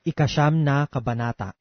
Ikasyam na kabanata.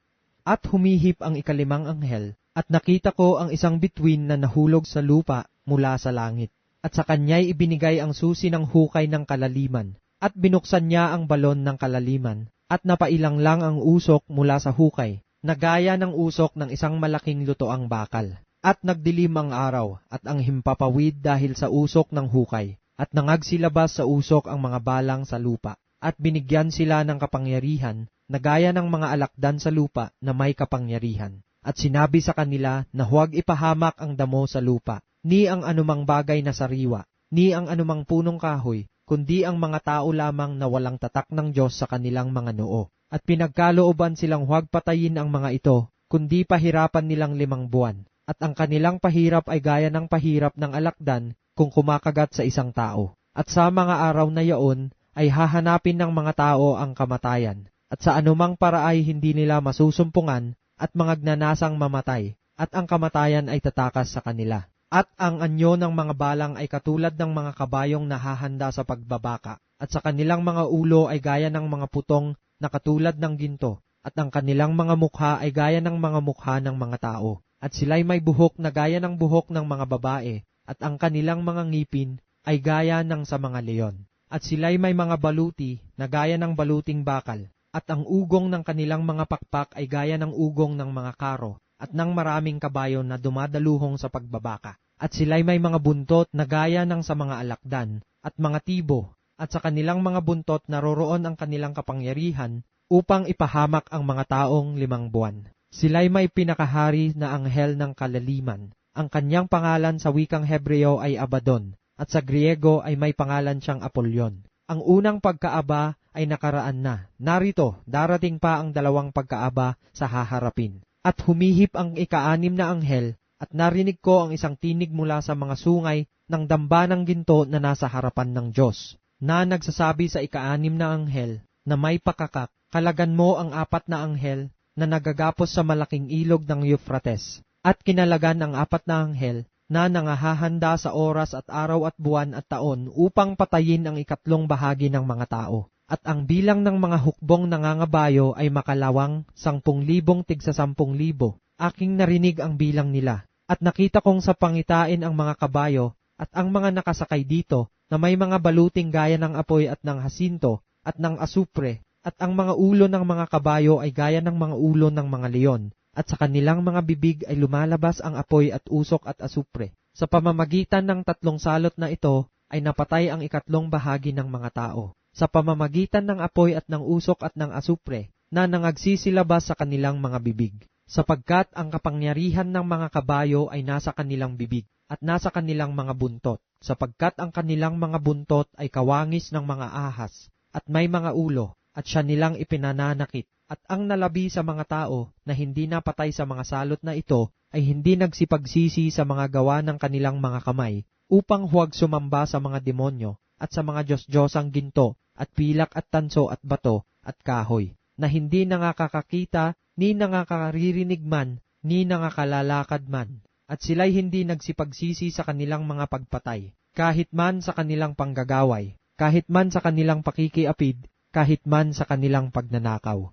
At humihip ang ikalimang anghel, at nakita ko ang isang bituin na nahulog sa lupa mula sa langit. At sa kanya'y ibinigay ang susi ng hukay ng kalaliman, at binuksan niya ang balon ng kalaliman, at napailang lang ang usok mula sa hukay, na gaya ng usok ng isang malaking lutoang bakal. At nagdilim ang araw, at ang himpapawid dahil sa usok ng hukay, at nangagsilabas sa usok ang mga balang sa lupa, at binigyan sila ng kapangyarihan, na gaya ng mga alakdan sa lupa na may kapangyarihan. At sinabi sa kanila na huwag ipahamak ang damo sa lupa, ni ang anumang bagay na sariwa, ni ang anumang punong kahoy, kundi ang mga tao lamang na walang tatak ng Diyos sa kanilang mga noo. At pinagkalooban silang huwag patayin ang mga ito, kundi pahirapan nilang 5 buwan. At ang kanilang pahirap ay gaya ng pahirap ng alakdan kung kumakagat sa isang tao. At sa mga araw na yaon ay hahanapin ng mga tao ang kamatayan. At sa anumang paraay hindi nila masusumpungan at mangagnanasang mamatay, at ang kamatayan ay tatakas sa kanila. At ang anyo ng mga balang ay katulad ng mga kabayong nahahanda sa pagbabaka, at sa kanilang mga ulo ay gaya ng mga putong na katulad ng ginto, at ang kanilang mga mukha ay gaya ng mga mukha ng mga tao. At sila'y may buhok na gaya ng buhok ng mga babae, at ang kanilang mga ngipin ay gaya ng sa mga leon. At sila'y may mga baluti na gaya ng baluting bakal, at ang ugong ng kanilang mga pakpak ay gaya ng ugong ng mga karo, at ng maraming kabayo na dumadaluhong sa pagbabaka. At sila'y may mga buntot na gaya ng sa mga alakdan, at mga tibo, at sa kanilang mga buntot naroroon ang kanilang kapangyarihan, upang ipahamak ang mga taong 5 buwan. Sila'y may pinakahari na anghel ng kalaliman. Ang kanyang pangalan sa wikang Hebreo ay Abaddon, at sa Griego ay may pangalan siyang Apollyon. Ang unang pagkaaba ay nakaraan na. Narito, darating pa ang 2 pagkaaba sa haharapin. At humihip ang ika-6 na anghel, at narinig ko ang isang tinig mula sa mga sungay ng damba ng ginto na nasa harapan ng Diyos, na nagsasabi sa ika-6 na anghel na may pakakak, kalagan mo ang 4 na anghel na nagagapos sa malaking ilog ng Euphrates, at kinalagan ang 4 na anghel na nangahahanda sa oras at araw at buwan at taon upang patayin ang 3 bahagi ng mga tao. At ang bilang ng mga hukbong nangangabayo ay makalawang 10,000 tigsa 10,000. Aking narinig ang bilang nila. At nakita kong sa pangitain ang mga kabayo at ang mga nakasakay dito na may mga baluting gaya ng apoy at ng hasinto at ng asupre, at ang mga ulo ng mga kabayo ay gaya ng mga ulo ng mga leon, at sa kanilang mga bibig ay lumalabas ang apoy at usok at asupre. Sa pamamagitan ng 3 salot na ito ay napatay ang 3 bahagi ng mga tao. Sa pamamagitan ng apoy at ng usok at ng asupre na nangagsisilabas sa kanilang mga bibig, sapagkat ang kapangyarihan ng mga kabayo ay nasa kanilang bibig at nasa kanilang mga buntot, sapagkat ang kanilang mga buntot ay kawangis ng mga ahas at may mga ulo, at siya nilang ipinananakit. At ang nalabi sa mga tao na hindi napatay sa mga salot na ito ay hindi nagsipagsisi sa mga gawa ng kanilang mga kamay, upang huwag sumamba sa mga demonyo at sa mga Diyos-Diyosang ginto at pilak at tanso at bato at kahoy, na hindi nangakakakita, ni nangakaririnig man, ni nangakalalakad man. At sila'y hindi nagsipagsisi sa kanilang mga pagpatay, kahit man sa kanilang panggagaway, kahit man sa kanilang pakikiapid, kahit man sa kanilang pagnanakaw.